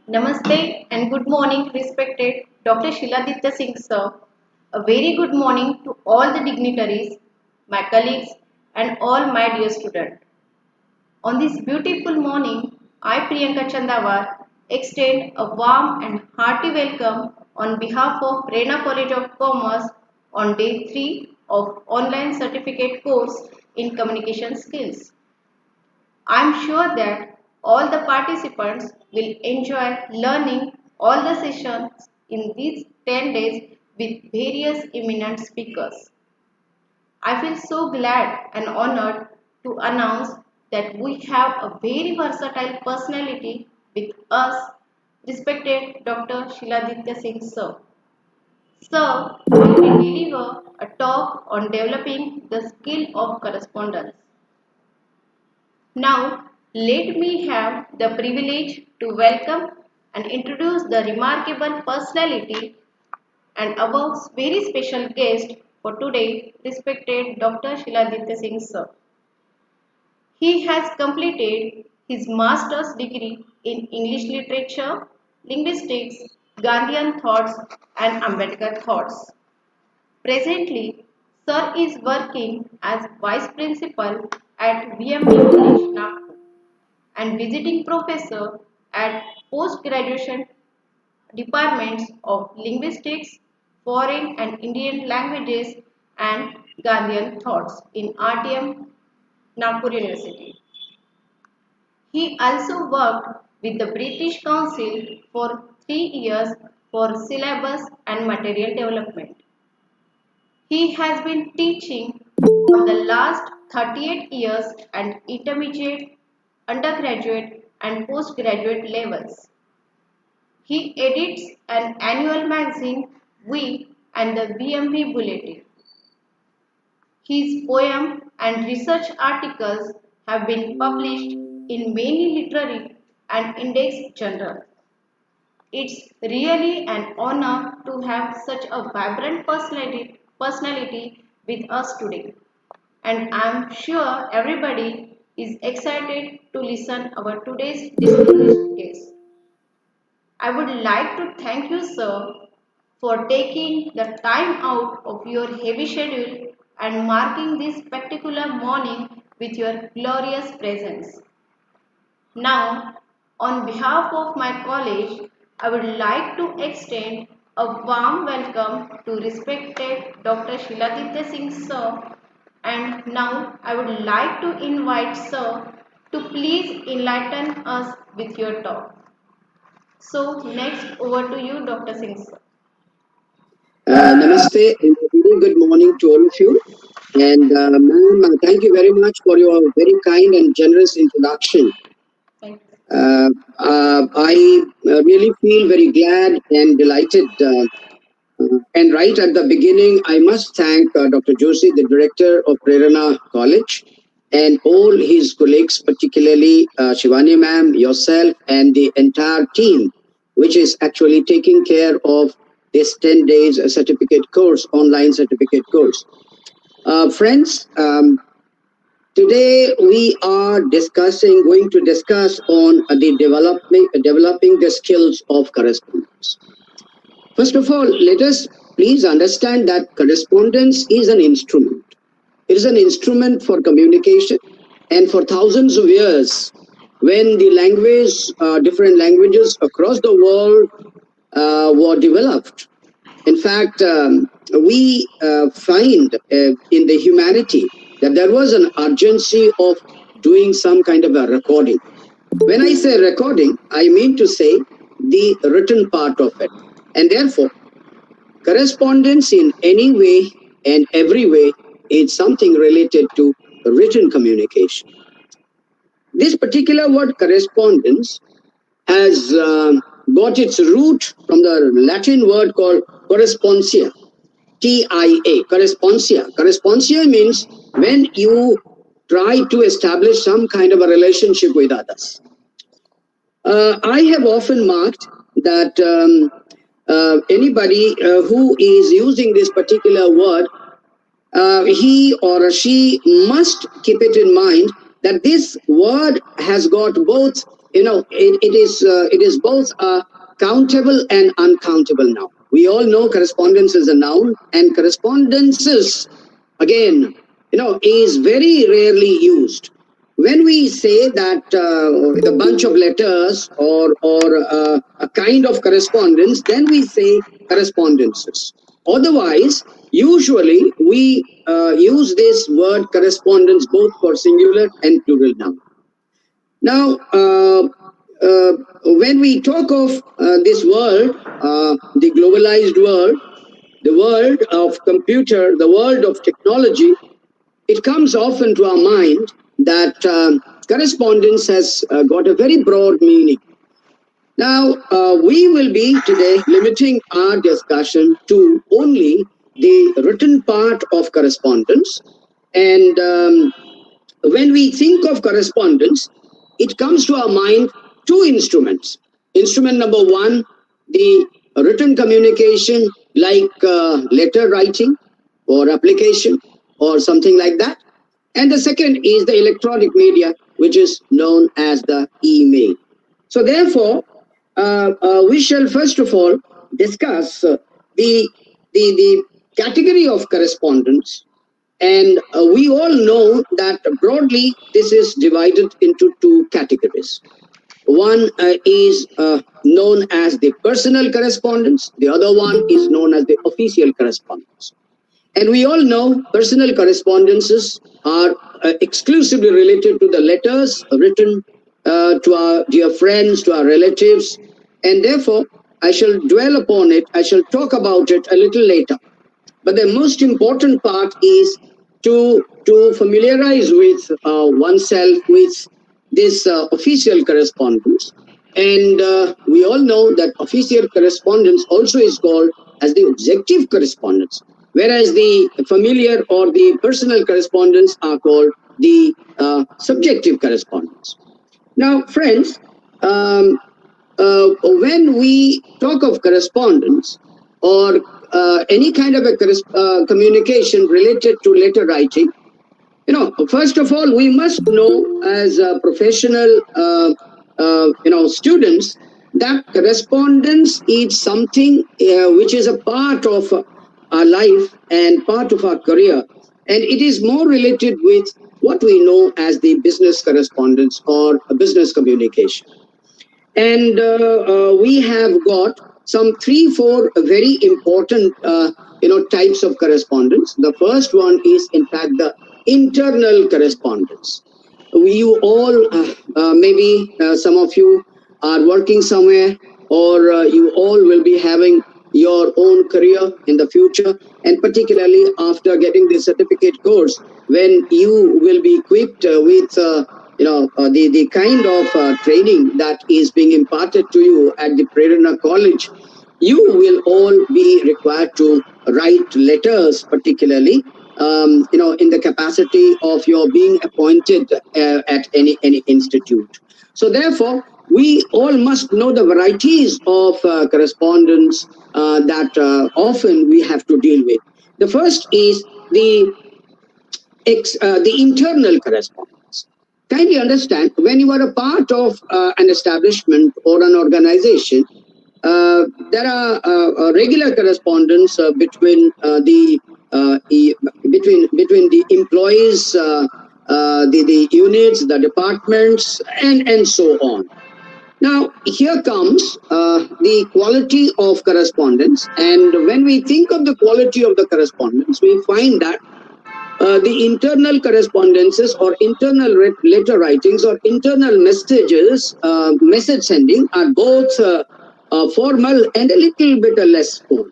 Namaste and good morning, respected Dr. Shiladitya Singh sir. A very good morning to all the dignitaries, my colleagues, and all my dear students. On this beautiful morning, I, Priyanka Chandawar, extend a warm and hearty welcome on behalf of Rena College of Commerce on day 3 of online certificate course in communication skills. I am sure that all the participants will enjoy learning all the sessions in these 10 days with various eminent speakers. I feel so glad and honored to announce that we have a very versatile personality with us, respected Dr. Shiladitya Singh sir. Sir will deliver a talk on developing the skill of correspondence. Now, let me have the privilege to welcome and introduce the remarkable personality and our very special guest for today, respected Dr. Shiladitya Singh sir. He has completed his master's degree in English literature, linguistics, Gandhian thoughts, and Ambedkar thoughts. Presently, Sir is working as Vice Principal at VMB College, Nagpur and visiting professor at post-graduation departments of linguistics, foreign and Indian languages and Gandhian thoughts in RTM Nagpur University. He also worked with the British Council for 3 years for syllabus and material development. He has been teaching for the last 38 years at intermediate, undergraduate and postgraduate levels. He edits an annual magazine, We and the BMV Bulletin. His poem and research articles have been published in many literary and index journals. It's really an honor to have such a vibrant personality with us today. And I'm sure everybody is excited to listen our today's distinguished guest. I would like to thank you, sir, for taking the time out of your heavy schedule and marking this spectacular morning with your glorious presence. Now, on behalf of my college, I would like to extend a warm welcome to respected Dr. Shiladitya Singh sir, and now I would like to invite sir to please enlighten us with your talk. So next over to you, Dr. Singh sir. Namaste and a very good morning to all of you. And ma'am, thank you very much for your very kind and generous introduction. Thank you. I really feel very glad and delighted. And right at the beginning, I must thank Dr. Joshi, the director of Prerana College, and all his colleagues, particularly Shivani ma'am, yourself, and the entire team, which is actually taking care of this 10 days certificate course, online certificate course. Friends, today we are going to discuss on the developing the skills of correspondence. First of all, let us please understand that correspondence is an instrument. It is an instrument for communication, and for thousands of years, when the different languages across the world were developed. In fact, we find in the humanity that there was an urgency of doing some kind of a recording. When I say recording, I mean to say the written part of it. And therefore, correspondence in any way and every way is something related to written communication. This particular word correspondence has got its root from the Latin word called corresponsia, TIA, corresponsia. Corresponsia means when you try to establish some kind of a relationship with others. I have often marked that anybody who is using this particular word, he or she must keep it in mind that this word has got both it is both countable and uncountable now. We all know correspondence is a noun, and correspondences, again, is very rarely used. When we say that a bunch of letters or a kind of correspondence, then we say correspondences. Otherwise, usually we use this word correspondence both for singular and plural noun. Now, when we talk of this world, the globalized world, the world of computer, the world of technology, it comes often to our mind that correspondence has got a very broad meaning. Now, we will be today limiting our discussion to only the written part of correspondence. And when we think of correspondence, it comes to our mind two instruments. Instrument number one, the written communication like letter writing or application or something like that. And the second is the electronic media, which is known as the email. So therefore, we shall first of all discuss the category of correspondence. And we all know that broadly this is divided into two categories. One is known as the personal correspondence. The other one is known as the official correspondence. And we all know personal correspondences are exclusively related to the letters written to our dear friends, to our relatives. And therefore, I shall dwell upon it. I shall talk about it a little later. But the most important part is to familiarize with oneself with this official correspondence. And we all know that official correspondence also is called as the objective correspondence, whereas the familiar or the personal correspondence are called the subjective correspondence. Now, friends, when we talk of correspondence or any kind of a communication related to letter writing, first of all, we must know as professional, students that correspondence is something which is a part of our life and part of our career. And it is more related with what we know as the business correspondence or business communication. And we have got some 3-4 very important, types of correspondence. The first one is, in fact, the internal correspondence. You all, maybe some of you are working somewhere, or you all will be having your own career in the future, and particularly after getting the certificate course, when you will be equipped with the kind of training that is being imparted to you at the Prerana College, you will all be required to write letters, particularly in the capacity of your being appointed at any institute. So therefore, we all must know the varieties of correspondence that often we have to deal with. The first is the internal correspondence. Kindly understand, when you are a part of an establishment or an organization, there are regular correspondence between the employees, the units, the departments, and so on. Now, here comes the quality of correspondence. And when we think of the quality of the correspondence, we find that the internal correspondences or internal letter writings or internal messages, message sending are both formal and a little bit less formal.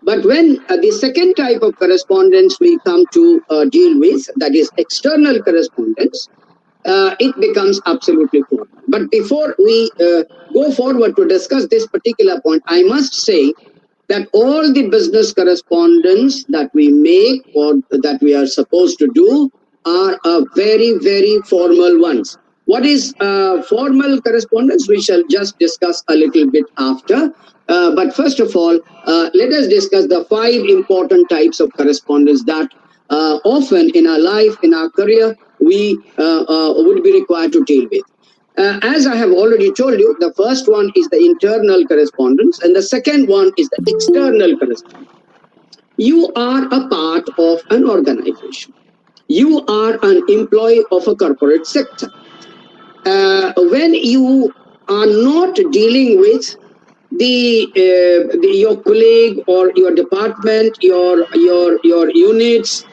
But when the second type of correspondence we come to deal with, that is external correspondence, it becomes absolutely formal. But before we go forward to discuss this particular point, I must say that all the business correspondence that we make or that we are supposed to do are very, very formal ones. What is formal correspondence? We shall just discuss a little bit after. But first of all, let us discuss the 5 important types of correspondence that often in our life, in our career, we would be required to deal with. As I have already told you, the first one is the internal correspondence, and the second one is the external correspondence. You are a part of an organization. You are an employee of a corporate sector. When you are not dealing with your colleague or your department, your units,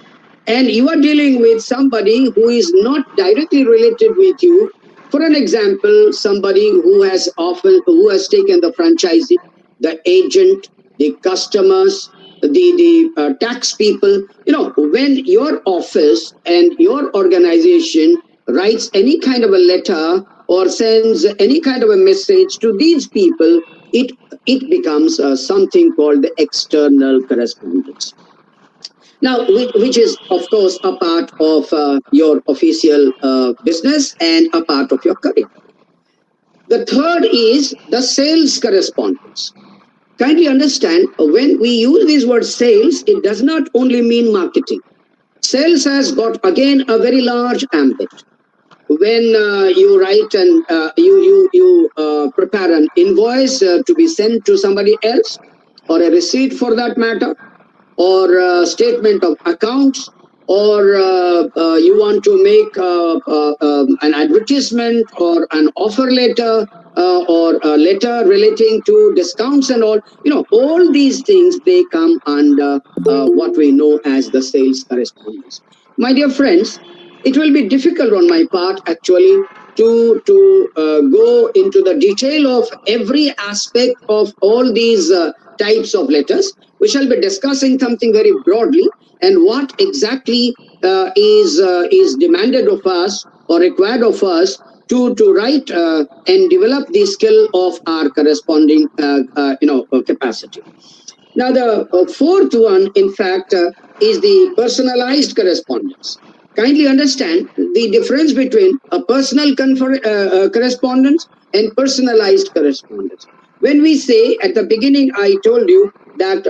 and you are dealing with somebody who is not directly related with you. For an example, somebody who has taken the franchisee, the agent, the customers, the tax people. When your office and your organization writes any kind of a letter or sends any kind of a message to these people, it becomes something called the external correspondence. Now, which is, of course, a part of your official business and a part of your career. The third is the sales correspondence. Kindly understand, when we use this word sales, it does not only mean marketing. Sales has got, again, a very large ambit. When you write and you prepare an invoice to be sent to somebody else, or a receipt for that matter, or a statement of accounts, or you want to make an advertisement or an offer letter or a letter relating to discounts and all these things, they come under what we know as the sales correspondence. My dear friends, it will be difficult on my part actually to go into the detail of every aspect of all these types of letters. We shall be discussing something very broadly, and what exactly is demanded of us or required of us to write and develop the skill of our corresponding capacity. Now, the fourth one, in fact, is the personalized correspondence. Kindly understand the difference between a personal correspondence and personalized correspondence. When we say, at the beginning, I told you that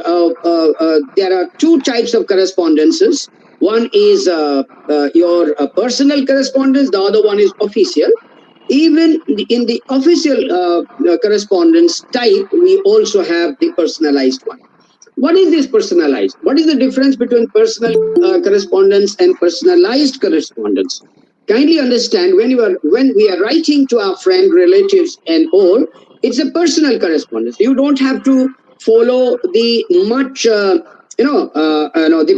there are two types of correspondences. One is your personal correspondence, the other one is official. Even in the official correspondence type, we also have the personalized one. What is this personalized? What is the difference between personal correspondence and personalized correspondence? Kindly understand, when we are writing to our friend, relatives, and all, it's a personal correspondence. You don't have to follow the much, the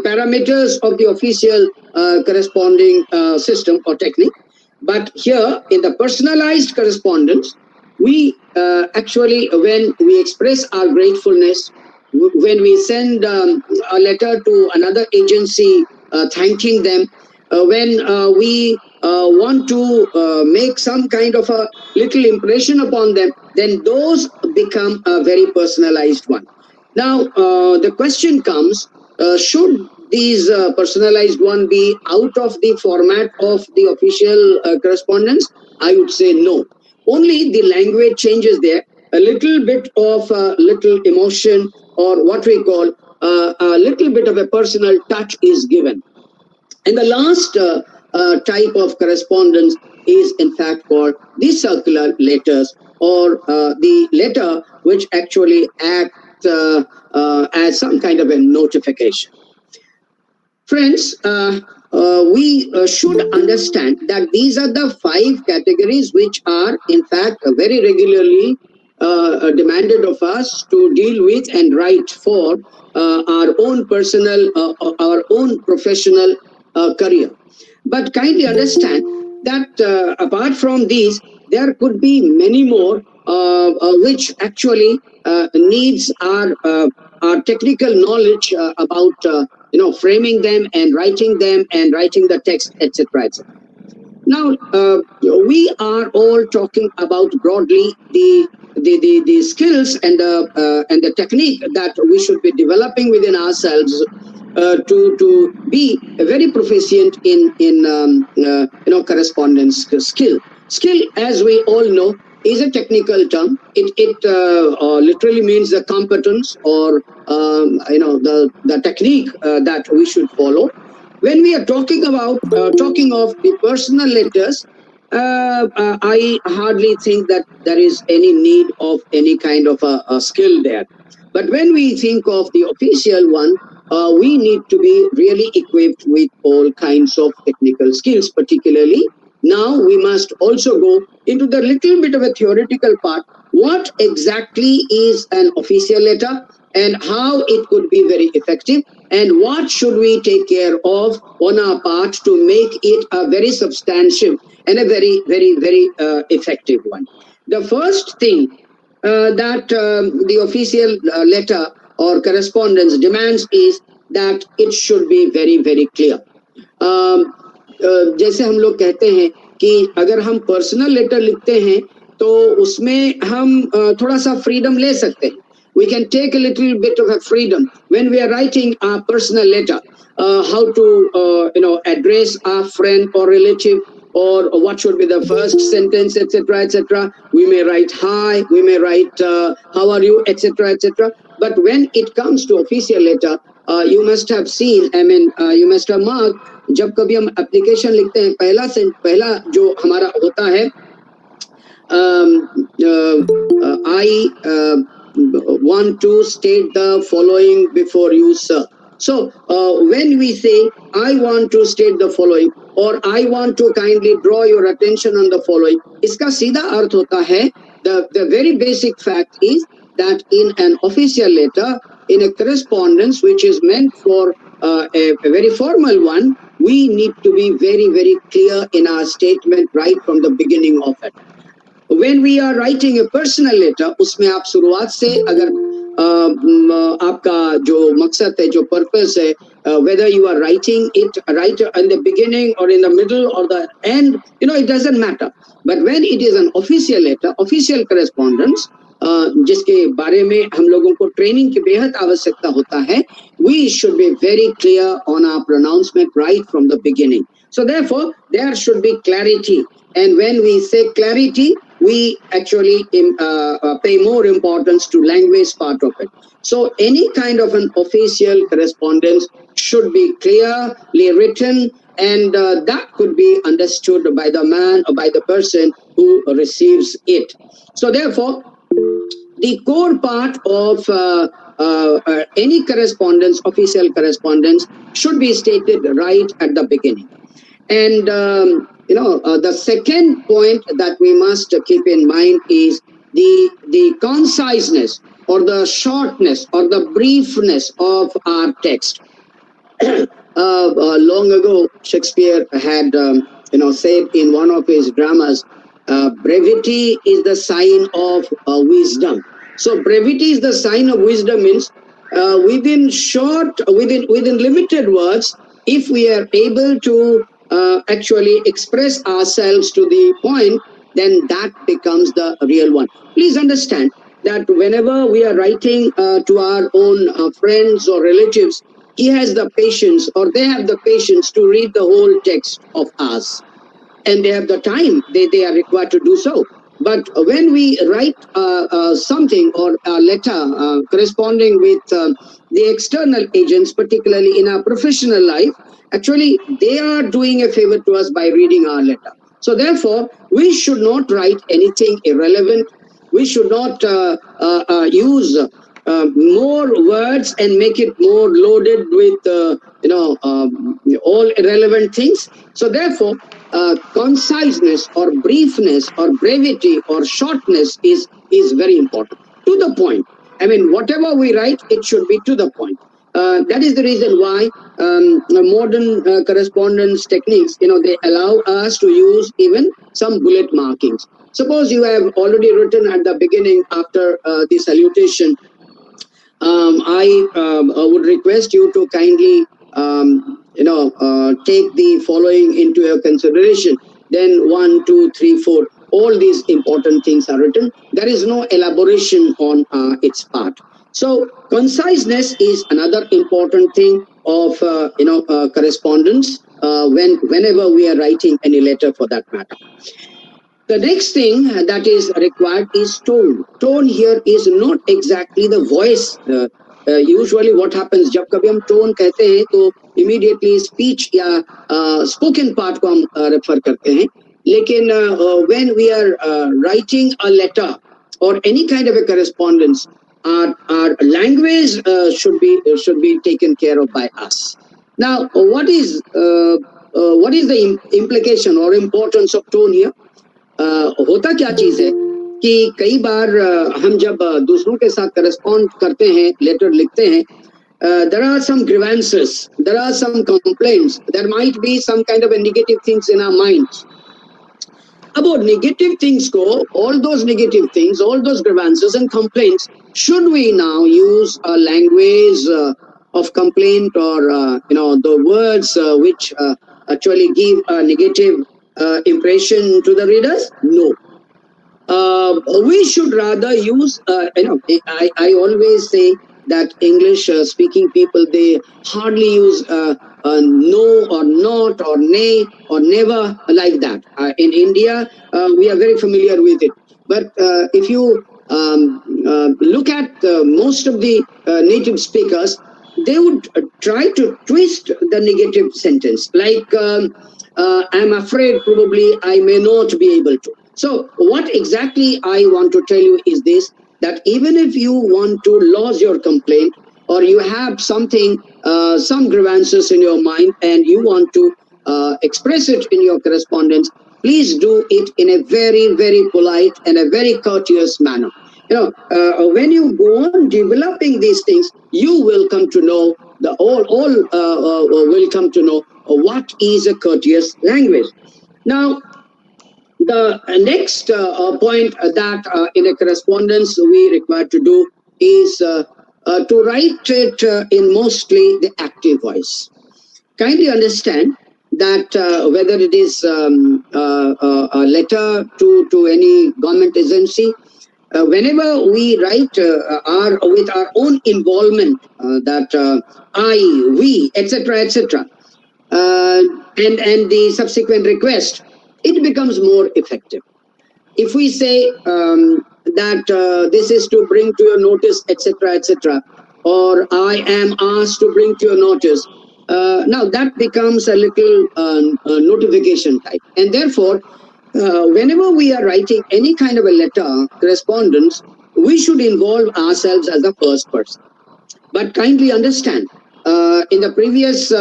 parameters of the official corresponding system or technique. But here, in the personalized correspondence, we actually, when we express our gratefulness, when we send a letter to another agency thanking them, when we want to make some kind of a little impression upon them, then those become a very personalized one. Now, the question comes, should these personalized one be out of the format of the official correspondence? I would say no. Only the language changes there. A little bit of little emotion, or what we call a little bit of a personal touch is given. And the last type of correspondence is in fact called the circular letters, or the letter which actually acts as some kind of a notification. Friends, we should understand that these are the 5 categories which are in fact very regularly demanded of us to deal with and write for our own personal, our own professional career. But kindly understand that apart from these, there could be many more which actually needs our technical knowledge about framing them and writing the text, etc., etc. Now, we are all talking about broadly the skills and the technique that we should be developing within ourselves to be very proficient in correspondence skill. Skill, as we all know, is a technical term. It literally means the competence or the technique that we should follow. When we are talking of the personal letters, I hardly think that there is any need of any kind of a skill there. But when we think of the official one, we need to be really equipped with all kinds of technical skills, particularly. Now we must also go into the little bit of a theoretical part. What exactly is an official letter and how it could be very effective, and what should we take care of on our part to make it a very substantial and a very, very, very effective one. The first thing that the official letter or correspondence demands is that it should be very, very clear. जैसे हम लोग कहते हैं कि अगर हम personal letter लिखते हैं तो उसमें हम थोड़ा सा फ्रीडम ले सकते हैं. We can take a little bit of a freedom when we are writing our personal letter, how to address our friend or relative, or what should be the first sentence, etc., etc. We may write hi, we may write how are you, etc., etc. But when it comes to official letter, you must have seen, you must have marked, जब कभी हम application लिखते हैं, पहला जो हमारा होता है, I want to state the following before you, sir. So when we say I want to state the following or I want to kindly draw your attention on the following, इसका सीधा अर्थ होता है, the very basic fact is that in an official letter, in a correspondence which is meant for a very formal one, we need to be very, very clear in our statement right from the beginning of it. When we are writing a personal letter, उसमें आप शुरुआत से अगर आपका जो मकसद है, जो पर्पस है, whether you are writing it right in the beginning or in the middle or the end, it doesn't matter. But when it is an official letter, official correspondence, जिसके बारे में हम लोगों को ट्रेनिंग की बेहद आवश्यकता होता है, we should be very clear on our pronouncement right from the beginning. So therefore, there should be clarity. And when we say clarity, we actually pay more importance to language part of it. So any kind of an official correspondence should be clearly written, and that could be understood by the man or by the person who receives it. So therefore, the core part of any correspondence, official correspondence, should be stated right at the beginning. And the second point that we must keep in mind is the conciseness or the shortness or the briefness of our text. Long ago, Shakespeare had said in one of his dramas, brevity is the sign of wisdom. So brevity is the sign of wisdom means within limited words, if we are able to actually express ourselves to the point, then that becomes the real one. Please understand that whenever we are writing to our own friends or relatives, he has the patience or they have the patience to read the whole text of us. And they have the time, they are required to do so. But when we write something or a letter corresponding with the external agents, particularly in our professional life, actually they are doing a favor to us by reading our letter. So therefore, we should not write anything irrelevant. We should not use more words and make it more loaded with all irrelevant things. So therefore, conciseness or briefness or brevity or shortness is very important. To the point. I mean, whatever we write, it should be to the point. That is the reason why modern correspondence techniques, they allow us to use even some bullet markings. Suppose you have already written at the beginning after the salutation, I would request you to kindly take the following into your consideration. Then 1, 2, 3, 4, all these important things are written. There is no elaboration on its part. So conciseness is another important thing of correspondence whenever we are writing any letter for that matter. The next thing that is required is tone. Tone here is not exactly the voice. Usually what happens, जब कभी हम tone कहते हैं तो immediately speech या spoken part को हम refer करते हैं. लेकिन when we are writing a letter or any kind of a correspondence, our language should be taken care of by us. Now, what is the implication or importance of tone here? होता क्या चीज है कि कई बार हम जब दूसरों के साथ करस्पॉन्ड करते हैं, लेटर लिखते हैं, there are some grievances, there are some complaints, there might be some kind of a negative things in our minds. About negative things go, all those negative things, all those grievances and complaints, should we now use a language of complaint or the words which actually give a negative impression to the readers? No. We should rather use, I always say that English speaking people, they hardly use no or not or nay or never like that. In India, we are very familiar with it. But if you look at most of the native speakers, they would try to twist the negative sentence, like I'm afraid probably I may not be able to. So what exactly I want to tell you is this, that even if you want to lodge your complaint or you have something, some grievances in your mind and you want to express it in your correspondence, please do it in a very, very polite and a very courteous manner. When you go on developing these things, you will come to know, all will come to know what is a courteous language. Now, the next point that in a correspondence we require to do is to write it in mostly the active voice. Kindly understand that whether it is a letter to any government agency, whenever we write with our own involvement, that I, we, etc., and the subsequent request, it becomes more effective. If we say that this is to bring to your notice, etc., or I am asked to bring to your notice, now that becomes a little notification type. And therefore, whenever we are writing any kind of a letter, correspondence, we should involve ourselves as the first person. But kindly understand, in the previous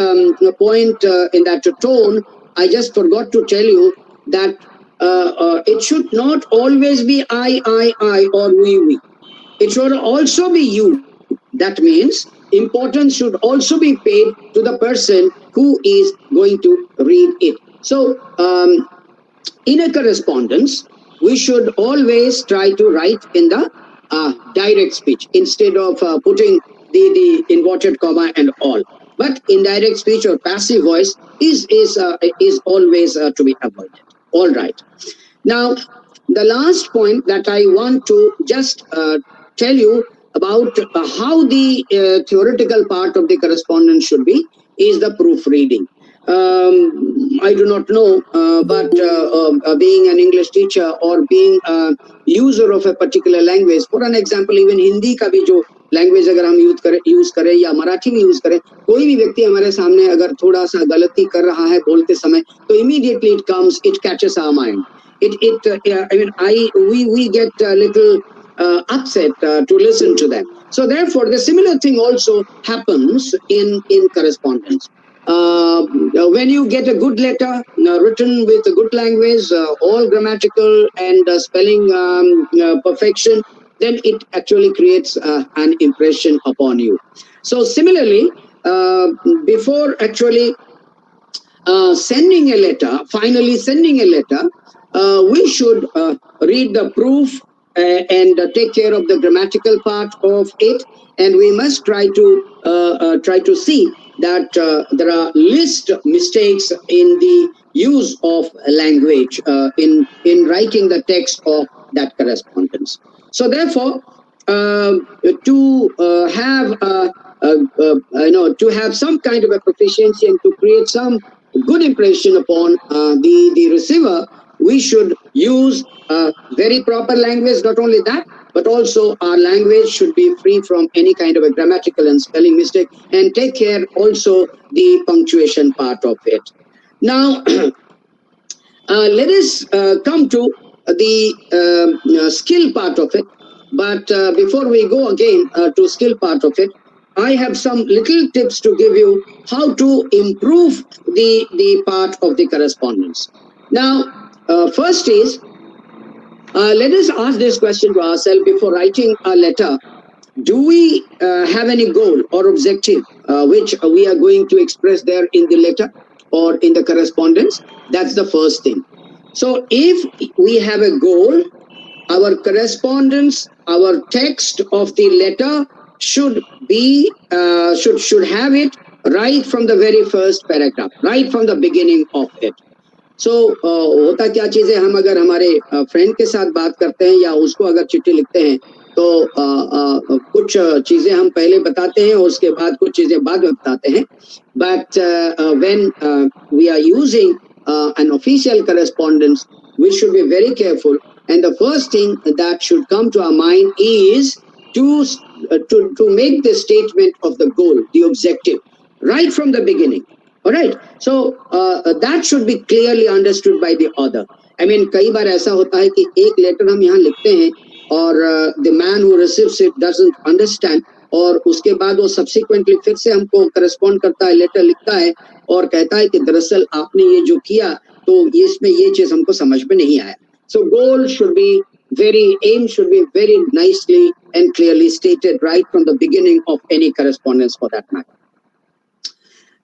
point in that tone, I just forgot to tell you that it should not always be I, or we. It should also be you. That means importance should also be paid to the person who is going to read it. So, in a correspondence, we should always try to write in the direct speech instead of putting the inverted comma and all. But indirect speech or passive voice is always to be avoided. All right. Now, the last point that I want to just tell you about how the theoretical part of the correspondence should be is the proofreading. I do not know, but being an English teacher or being a user of a particular language, for an example, even Hindi का भी जो language अगर हम use करें या मराठी में use करें, कोई भी व्यक्ति हमारे सामने अगर थोड़ा सा गलती कर रहा है बोलते समय, तो immediately it catches our mind. We get a little upset to listen to them. So therefore, the similar thing also happens in correspondence. When you get a good letter written with a good language, all grammatical and spelling perfection, then it actually creates an impression upon you. So similarly, before actually finally sending a letter, we should read the proof and take care of the grammatical part of it, and we must try to see that there are least mistakes in the use of language in writing the text of that correspondence. So therefore, to have some kind of a proficiency and to create some good impression upon the receiver, we should use very proper language. Not only that, but also our language should be free from any kind of a grammatical and spelling mistake, and take care also the punctuation part of it. Now, Let us come to the skill part of it. But before we go again to skill part of it, I have some little tips to give you how to improve the part of the correspondence. Now, first is, let us ask this question to ourselves before writing a letter. Do we have any goal or objective which we are going to express there in the letter or in the correspondence? That's the first thing. So if we have a goal, our correspondence, our text of the letter should be should have it right from the very first paragraph, right from the beginning of it. सो होता क्या चीज है, हम अगर हमारे friend के साथ बात करते हैं या उसको अगर चिट्ठी लिखते हैं तो कुछ चीजें हम पहले बताते हैं और उसके बाद कुछ चीजें बाद में बताते हैं. But when we are using an official correspondence, we should be very careful, and the first thing that should come to our mind is to make the statement of the goal, the objective, right from the beginning. All right, so that should be clearly understood by the author. I mean, कई बार ऐसा होता है कि एक letter हम यहाँ लिखते हैं और the man who receives it doesn't understand, और उसके बाद वो subsequently फिर से हमको correspond करता है, लेटर लिखता है और कहता है कि दरअसल आपने ये जो किया तो इसमें ये चीज हमको समझ में नहीं आया. So goal should be aim should be very nicely and clearly stated right from the beginning of any correspondence for that matter.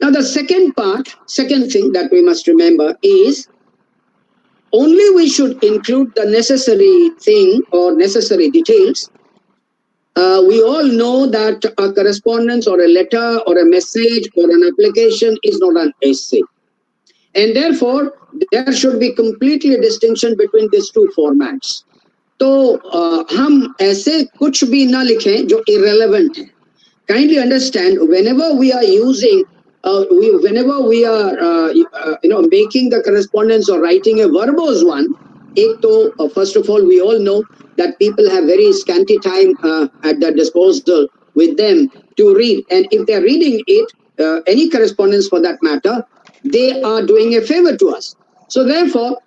Now, the second thing that we must remember is only we should include the necessary thing or necessary details. We all know that a correspondence or a letter or a message or an application is not an essay. And therefore, there should be completely a distinction between these two formats. तो हम ऐसे कुछ भी ना लिखें जो irrelevant है. Kindly understand, whenever we are using whenever we are making the correspondence or writing a verbose one, first of all, we all know that people have very scanty time at their disposal with them to read, and if they're reading it, any correspondence for that matter, they are doing a favor to us. So therefore,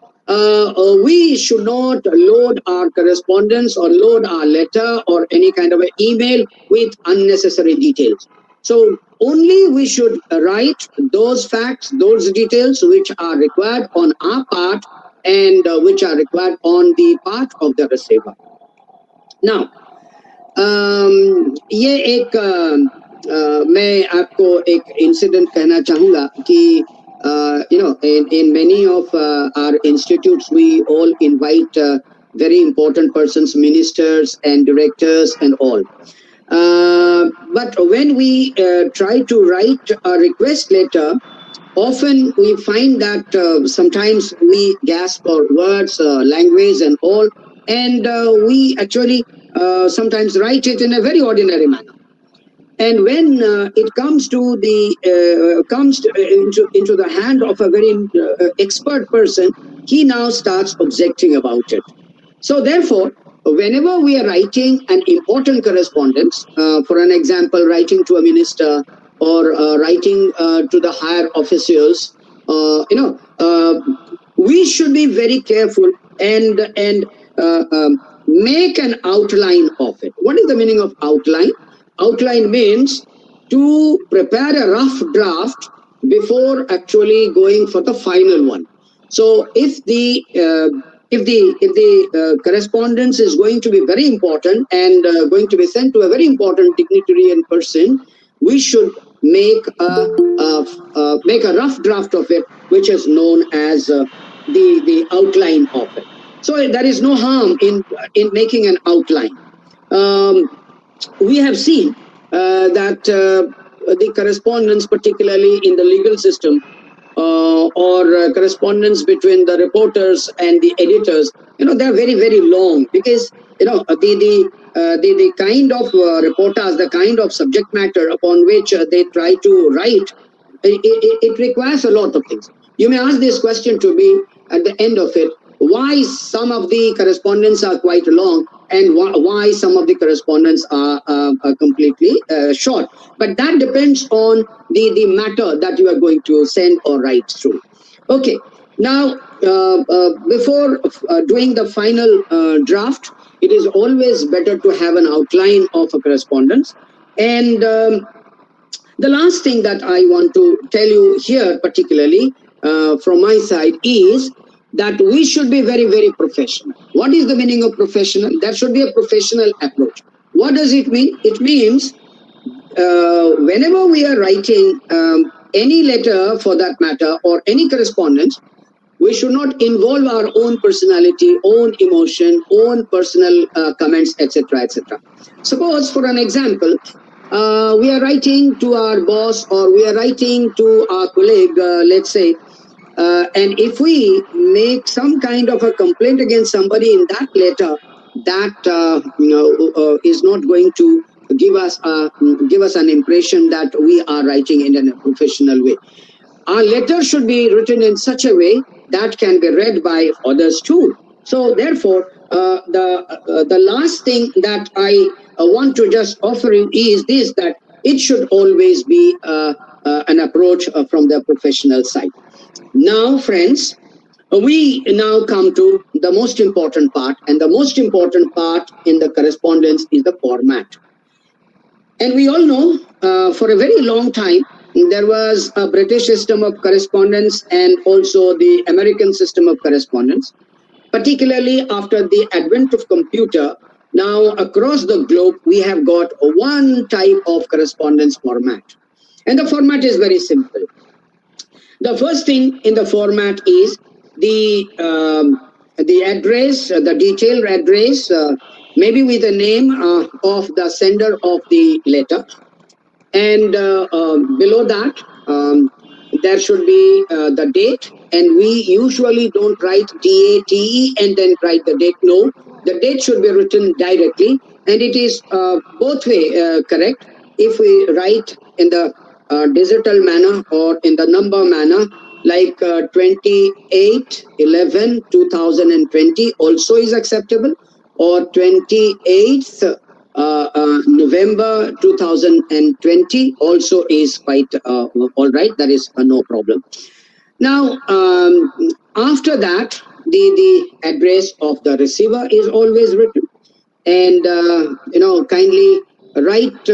we should not load our correspondence or load our letter or any kind of an email with unnecessary details. So only we should write those facts, those details which are required on our part and which are required on the part of the receiver. Now, ये एक मैं आपको एक incident कहना चाहूँगा कि in many of our institutes we all invite very important persons, ministers and directors and all. But when we try to write a request letter, often we find that sometimes we gasp for words, language and all, and we actually sometimes write it in a very ordinary manner. And when it comes to into the hand of a very expert person, he now starts objecting about it. So therefore, whenever we are writing an important correspondence, for an example, writing to a minister or writing to the higher officials, we should be very careful and make an outline of it. What is the meaning of outline? Outline means to prepare a rough draft before actually going for the final one. So if the correspondence is going to be very important and going to be sent to a very important dignitary and person, we should make a rough draft of it, which is known as the outline of it. So there is no harm in making an outline. We have seen that the correspondence, particularly in the legal system, or correspondence between the reporters and the editors, they're very, very long, because the kind of reporters, the kind of subject matter upon which they try to write, it requires a lot of things. You may ask this question to me at the end of it: why some of the correspondence are quite long and why some of the correspondence are completely short? But that depends on the matter that you are going to send or write through. Okay, Now, before doing the final draft, it is always better to have an outline of a correspondence. And the last thing that I want to tell you here, particularly from my side, is that we should be very, very professional. What is the meaning of professional? That should be a professional approach. What does it mean? It means whenever we are writing any letter for that matter or any correspondence, we should not involve our own personality, own emotion, own personal comments, etc., etc. Suppose, for an example, we are writing to our boss or we are writing to our colleague, let's say, and if we make some kind of a complaint against somebody in that letter, that is not going to give us an impression that we are writing in a professional way. Our letter should be written in such a way that can be read by others too. So therefore, the last thing that I want to just offer you is this, that it should always be an approach from the professional side. Now, friends, we now come to the most important part, and the most important part in the correspondence is the format. And we all know for a very long time, there was a British system of correspondence and also the American system of correspondence, particularly after the advent of computer. Now, across the globe, we have got one type of correspondence format. And the format is very simple. The first thing in the format is the address, the detailed address, maybe with the name of the sender of the letter. And below that, there should be the date. And we usually don't write DATE and then write the date. No, the date should be written directly. And it is both way correct. If we write in the digital manner or in the number manner, like 28/11/2020 also is acceptable, or 28th November 2020 also is quite all right. That is no problem. Now, after that, the address of the receiver is always written, and kindly write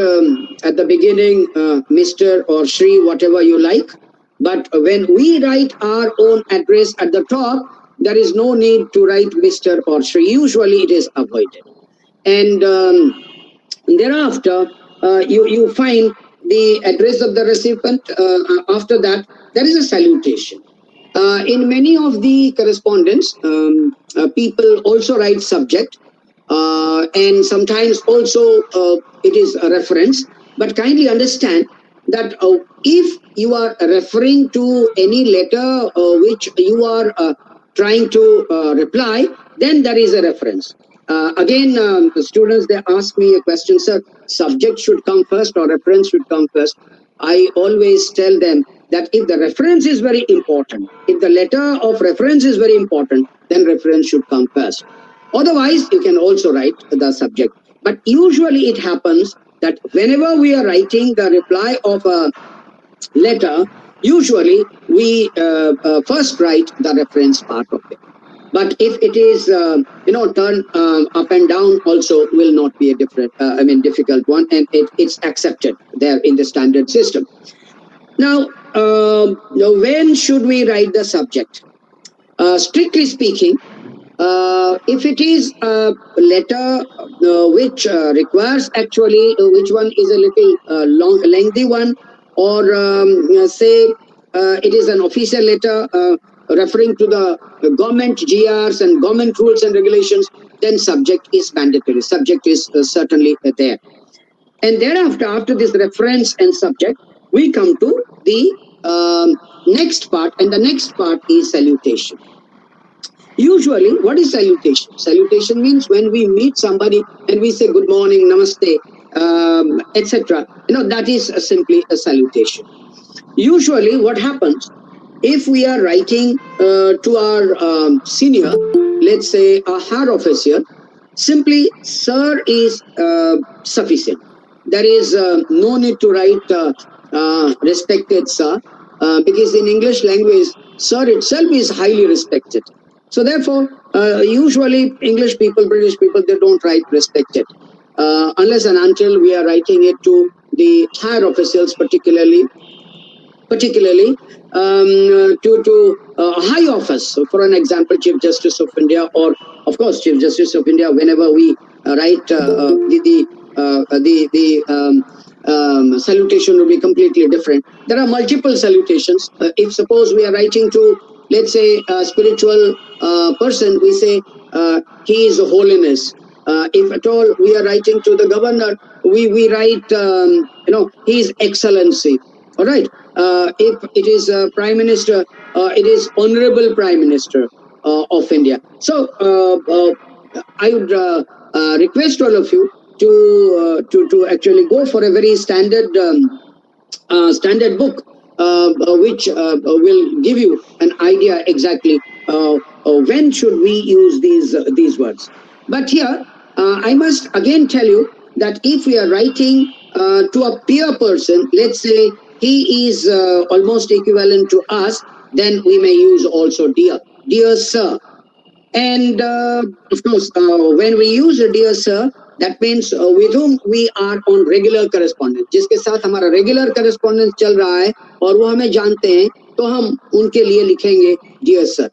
at the beginning Mr. or Shri, whatever you like. But when we write our own address at the top, there is no need to write Mr. or Shri. Usually it is avoided. And thereafter, you find the address of the recipient. After that, there is a salutation. In many of the correspondence, people also write subject, and sometimes also it is a reference. But kindly understand that if you are referring to any letter which you are trying to reply, then there is a reference. Again, the students, they ask me a question, sir, subject should come first or reference should come first. I always tell them that if the reference is very important, if the letter of reference is very important, then reference should come first. Otherwise, you can also write the subject. But usually it happens that whenever we are writing the reply of a letter, usually we first write the reference part of it. But if it is, turned up and down, also will not be a difficult one, and it's accepted there in the standard system. Now, when should we write the subject? Strictly speaking, if it is a letter which requires actually, which one is a little lengthy one, or say it is an official letter referring to the government GRs and government rules and regulations, then subject is mandatory. Subject is certainly there. And thereafter, after this reference and subject, we come to the next part, and the next part is salutation. Usually, what is salutation? Salutation means when we meet somebody and we say good morning, namaste, etc. That is simply a salutation. Usually, what happens, if we are writing to our senior, let's say a higher officer, simply sir is sufficient. There is no need to write respected sir, because in English language, sir itself is highly respected. So therefore, usually English people, British people, they don't write respected. Unless and until we are writing it to the higher officials, particularly to high office. So for an example, Chief Justice of India, or of course Chief Justice of India. Whenever we write the salutation will be completely different. There are multiple salutations. If suppose we are writing to, let's say, a spiritual person, we say His Holiness. If at all we are writing to the governor, we write His Excellency. All right. If it is Prime Minister, it is Honorable Prime Minister of India. So I would request all of you to actually go for a very standard standard book, which will give you an idea exactly when should we use these words. But here, I must again tell you that if we are writing to a peer person, let's say he is almost equivalent to us, then we may use also dear sir. And of course, when we use a dear sir, that means with whom we are on regular correspondence, जिसके साथ हमारा regular correspondence चल रहा है और वो हमें जानते हैं, तो हम उनके लिए लिखेंगे dear sir.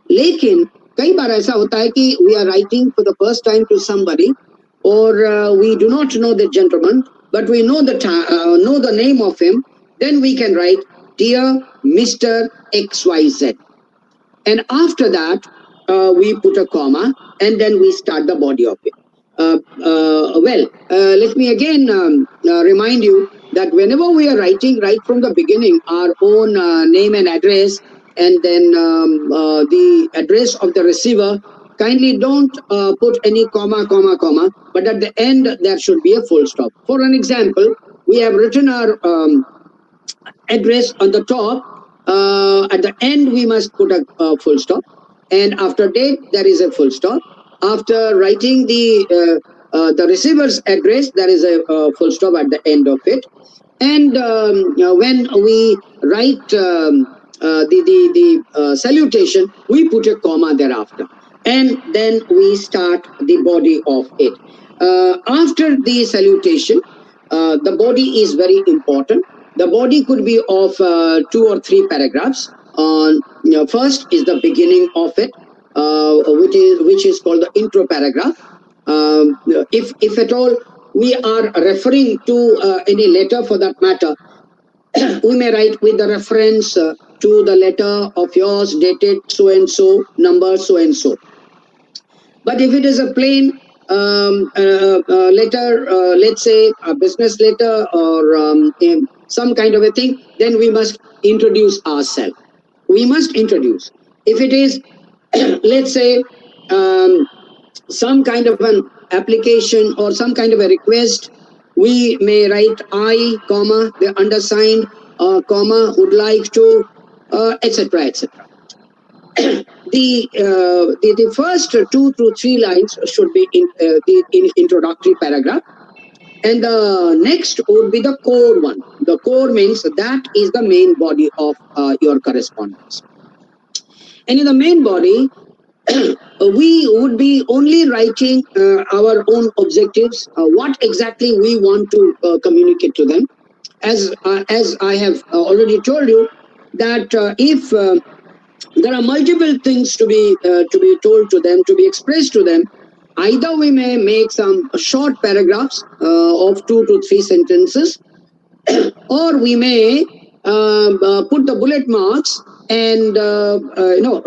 लेकिन कई बार ऐसा होता है कि we are writing for the first time to somebody, or we do not know the gentleman, but we know the name of him. Then we can write dear Mr. XYZ. And after that, we put a comma and then we start the body of it. Let me again remind you that whenever we are writing right from the beginning our own name and address, and then the address of the receiver, kindly don't put any comma, but at the end there should be a full stop. For an example, we have written our address on the top. At the end we must put a full stop, and after date there is a full stop. After writing the receiver's address, there is a full stop at the end of it. And when we write the salutation, we put a comma thereafter, and then we start the body of it. After the salutation, the body is very important. The body could be of 2 or 3 paragraphs. First is the beginning of it, which is called the intro paragraph. If at all we are referring to any letter for that matter, we may write with the reference to the letter of yours dated so and so, number so and so. But if it is a plain letter, let's say a business letter or some kind of a thing, then we must introduce ourselves. We must introduce. If it is, let's say, some kind of an application or some kind of a request, we may write I, comma, the undersigned, comma, would like to, etc., etc. The first 2 to 3 lines should be in the introductory paragraph, and the next would be the core one. The core means that is the main body of your correspondence. And in the main body, we would be only writing our own objectives, what exactly we want to communicate to them. As I have already told you, that if there are multiple things to be told to them, to be expressed to them, either we may make some short paragraphs of 2 to 3 sentences, or we may put the bullet marks and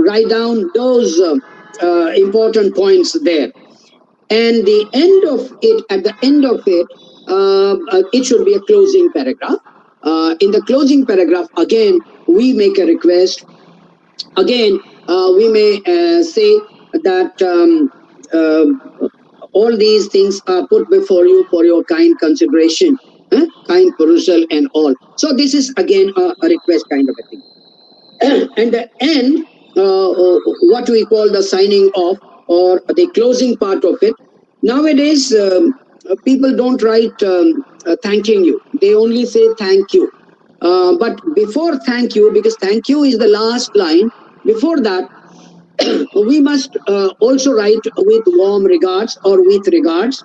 write down those important points there. And the end of it, at the end of it, it should be a closing paragraph. In the closing paragraph, again, we make a request. Again, we may say that all these things are put before you for your kind consideration, kind perusal and all. So this is again a request kind of a thing. And the end, what we call the signing off or the closing part of it. Nowadays, people don't write thanking you. They only say thank you. But before thank you, because thank you is the last line, before that, we must also write with warm regards or with regards.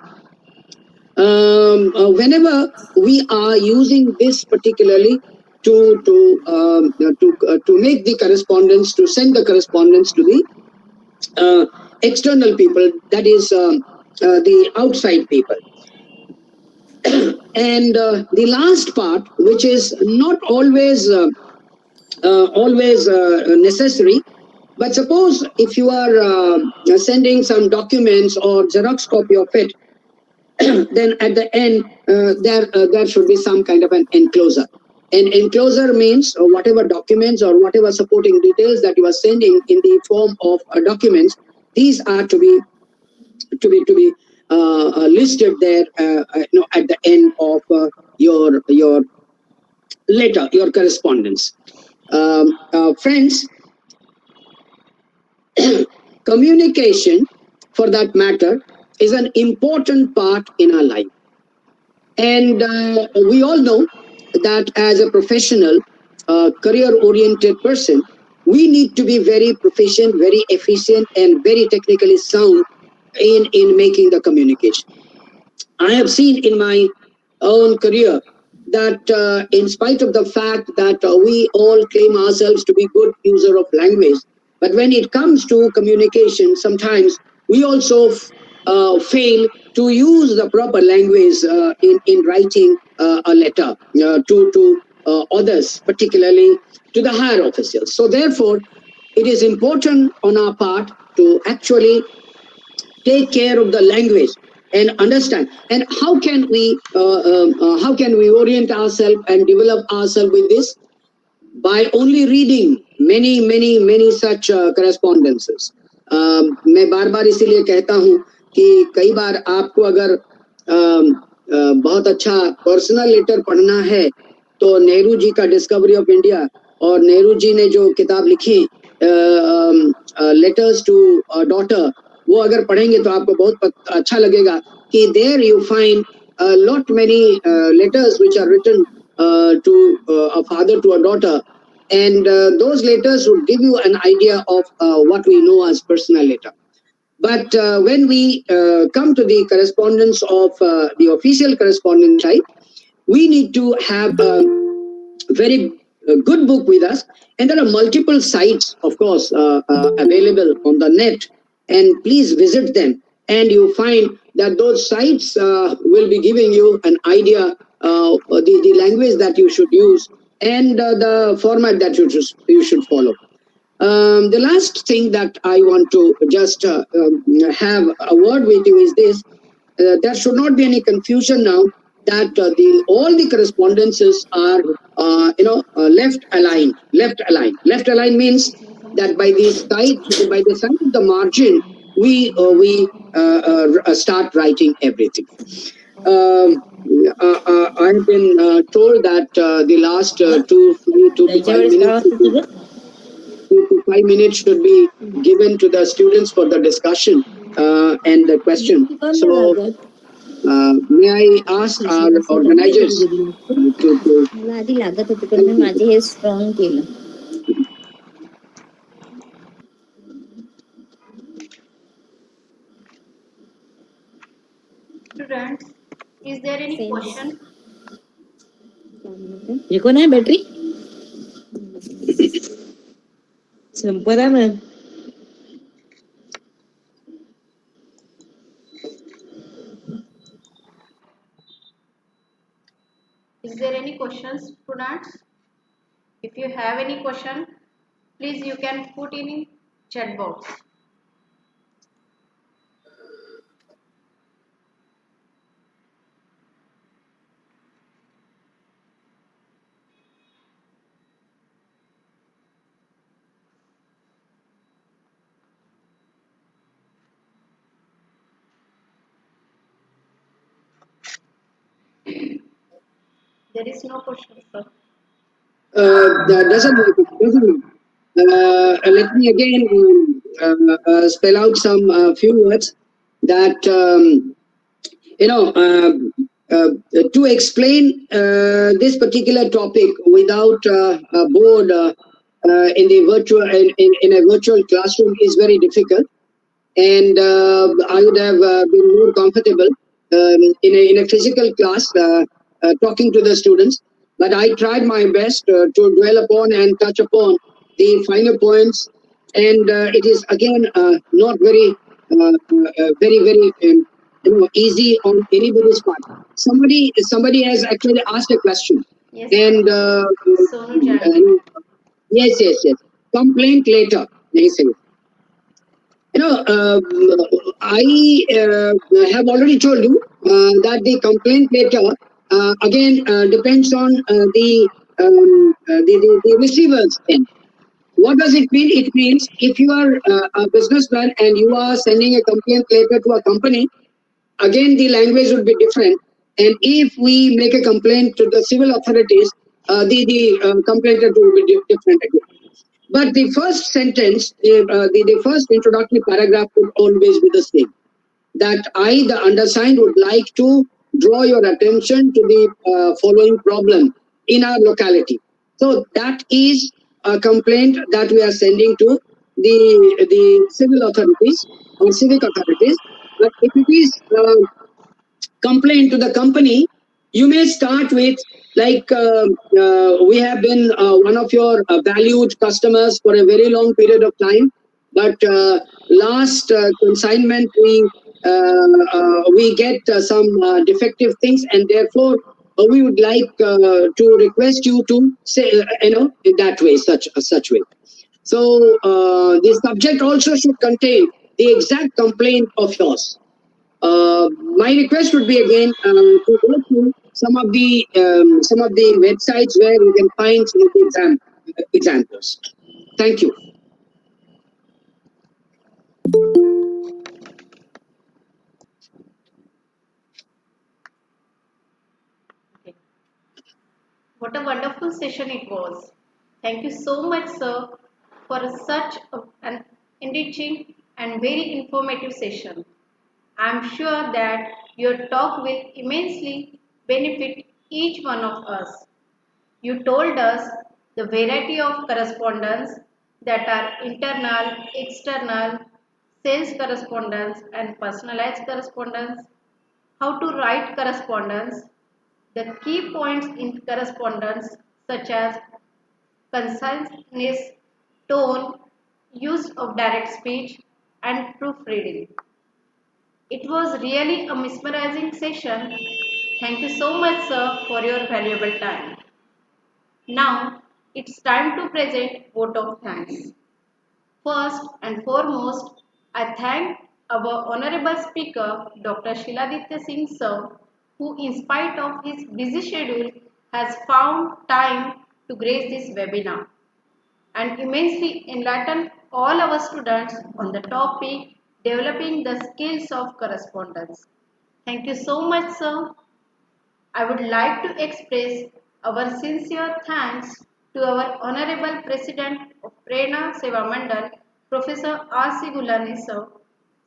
Whenever we are using this particularly to make the correspondence, to send the correspondence to the external people, that is the outside people. And the last part, which is not always necessary, but suppose if you are sending some documents or Xerox copy of it, then at the end there should be some kind of an enclosure. An enclosure means whatever documents or whatever supporting details that you are sending in the form of documents, these are to be listed there, at the end of your letter, your correspondence. Friends, communication, for that matter, is an important part in our life. And we all know that as a professional, career-oriented person, we need to be very proficient, very efficient, and very technically sound in making the communication. I have seen in my own career that in spite of the fact that we all claim ourselves to be good user of language, but when it comes to communication, sometimes we also fail to use the proper language in writing a letter to others, particularly to the higher officials. So therefore, it is important on our part to actually take care of the language and understand. And how can we orient ourselves and develop ourselves with this? By only reading many such correspondences. मैं बार बार इसीलिए कहता हूँ कि कई बार आपको अगर बहुत अच्छा पर्सनल लेटर पढ़ना है तो नेहरू जी का डिस्कवरी ऑफ इंडिया और नेहरू जी ने जो किताब लिखी लेटर्स टू डॉटर, वो अगर पढ़ेंगे तो आपको बहुत अच्छा लगेगा कि there you find lot many letters which are written to a father to a daughter, and those letters would give you an idea of what we know as personal letter. But when we come to the correspondence of the official correspondence type, we need to have a very good book with us, and there are multiple sites, of course, available on the net, and please visit them, and you find that those sites will be giving you an idea the language that you should use and the format that you should follow. The last thing that I want to just have a word with you is this: there should not be any confusion now that all the correspondences are left aligned. Left aligned means that by the side of the margin we start writing everything. I've been told that the last 2 to 5 minutes should be given to the students for the discussion and the question. So may I ask our organizers to Students, is there any question? ये कौन है battery संपदा ma'am Is there any questions, students? If you have any question, please you can put in chat box. There is no question, sir. doesn't let me again spell out some few words that to explain this particular topic without a board in the virtual in a virtual classroom is very difficult, and I would have been more comfortable in a physical class talking to the students. But I tried my best to dwell upon and touch upon the finer points, and it is again not very easy on anybody's part. Somebody has actually asked a question, Yes, and Sonu Janvi. yes. Complaint later, they say. I have already told you that the complaint letter again depends on the receiver's end. What does it mean? It means if you are a businessman and you are sending a complaint letter to a company, again the language would be different. And if we make a complaint to the civil authorities, the complaint letter will be different again. But the first sentence, the first introductory paragraph would always be the same. That I, the undersigned, would like to draw your attention to the following problem in our locality. So that is a complaint that we are sending to the civil authorities or civic authorities. But if it is complaint to the company, you may start with like we have been one of your valued customers for a very long period of time, but last consignment we get some defective things, and therefore we would like to request you to say in that way, such way. So the subject also should contain the exact complaint of yours. My request would be again to go through some of the websites where you can find some of the examples. Thank you. Okay. What a wonderful session it was. Thank you so much, sir, for an enriching and very informative session. I am sure that your talk will immensely benefit each one of us. You told us the variety of correspondence that are internal, external, sales correspondence, and personalized correspondence, how to write correspondence, the key points in correspondence such as conciseness, tone, use of direct speech, and proofreading. It was really a mesmerizing session. Thank you so much, sir, for your valuable time. Now, it's time to present vote of thanks. First and foremost, I thank our honorable speaker, Dr. Shiladitya Singh sir, who in spite of his busy schedule has found time to grace this webinar and immensely enlighten all our students on the topic developing the skills of correspondence. Thank you so much, sir. I would like to express our sincere thanks to our Honorable President of Prerna Seva Mandal, Professor R.C. Gulane sir,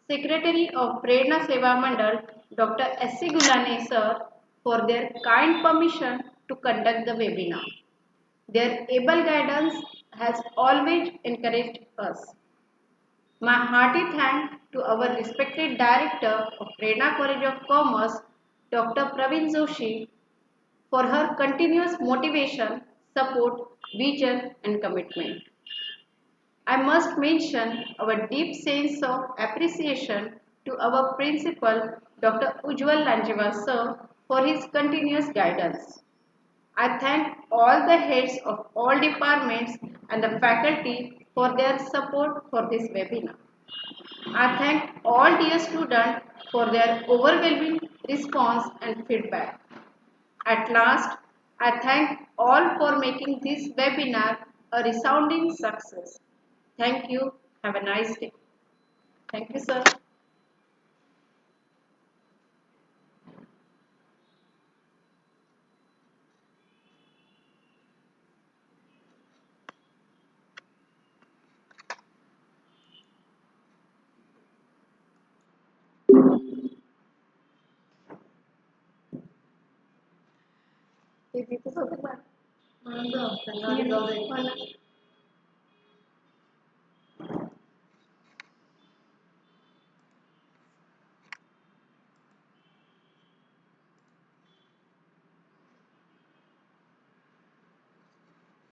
Secretary of Prerna Seva Mandal, Dr. S.C. Gulane sir, for their kind permission to conduct the webinar. Their able guidance has always encouraged us. My hearty thanks to our respected Director of Prerna College of Commerce, Dr. Praveen Joshi, for her continuous motivation, support, vision, and commitment. I must mention our deep sense of appreciation to our principal, Dr. Ujwal Lanjeva sir, for his continuous guidance. I thank all the heads of all departments and the faculty for their support for this webinar. I thank all dear students for their overwhelming response and feedback. At last, I thank all for making this webinar a resounding success. Thank you. Have a nice day. Thank you, sir. ते तिथंच होते बा. म्हणून जाऊ दे.